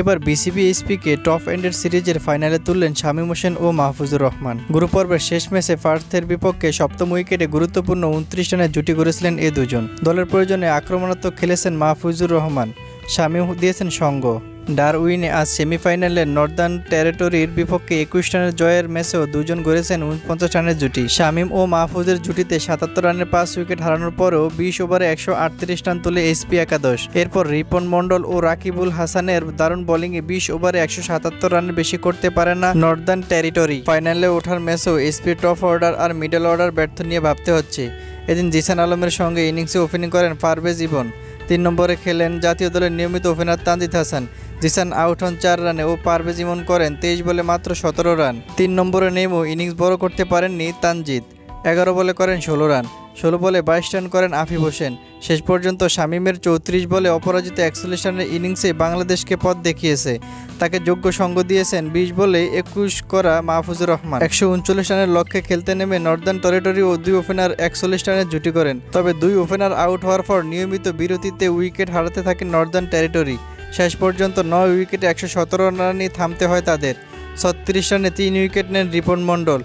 এবার BCB এসপিকে top এন্ডের সিরিজের ফাইনালে তুললেন শামীম হোসেন ও মাহফুজুর রহমান। গ্রুপ পর্বের শেষ ম্যাচে পার্থের বিপক্ষে সপ্তম উইকেটে গুরুত্বপূর্ণ 29 রানের জুটি গড়েছিলেন এ দুজন। দলের প্রয়োজনে আক্রমণাত্মক খেলেছেন মাহফুজুর রহমান, শামীম দিয়েছেন সঙ্গ। ডারউইনে আজ সেমিফাইনালে নর্দার্ন টেরিটরির বিপক্ষে 21 রানের জয়ের ম্যাচেও দুজন গড়েছেন 49 রানের জুটি। শামীম ও মাহফুজের জুটিতে 77 রানের 5 উইকেট হারানোর পরেও 20 ওভারে 138 রান তুলে এসপি একাদশ। এরপর রিপন মন্ডল ও রাকিবুল হাসানের দারুণ বোলিংয়ে 20 ওভারে 177 রানের বেশি করতে পারে না নর্দার্ন টেরিটরি। ফাইনালে ওঠার ম্যাচেও এসপি টপ অর্ডার আর মিডল অর্ডার ব্যর্থ নিয়ে ভাবতে হচ্ছে। এদিন জিসান আলমের সঙ্গে ইনিংসে ওপেনিং করেন পারভেজ ইমন। 3 নম্বরে খেলেন জাতীয় দলের নিয়মিত ওপেনার তানজিদ হাসান। জিসান আউট হন 4 রানে ও পারভেজ ইমন করেন 23 বলে মাত্র 17 রান। 3 নম্বরে নেমেও ইনিংস বড় করতে পারেননি তানজিদ। 11 বলে করেন 16 রান। 16 বলে 22 রান করেন আফিফ হোসেন। শেষ পর্যন্ত শামীমের 34 বলে অপরাজিত 41 রানের ইনিংসে বাংলাদেশকে পথ দেখিয়েছে। তাকে যোগ্য সঙ্গ দিয়েছেন 20 বলে 21 করা মাহফুজুর রহমান। 139 রানের লক্ষ্যে খেলতে নেমে নর্দার্ন টেরিটরি ও 2 ওপেনার 41 রানের জুটি করেন। তবে 2 ওপেনার আউট হওয়ার পর নিয়মিত বিরতিতে উইকেট হারাতে থাকে নর্দার্ন টেরিটরি। শেষ পর্যন্ত 9 উইকেটে 117 রানই থামতে হয় তাদের। 36 রানে 3 উইকেট নেন রিপন মন্ডল।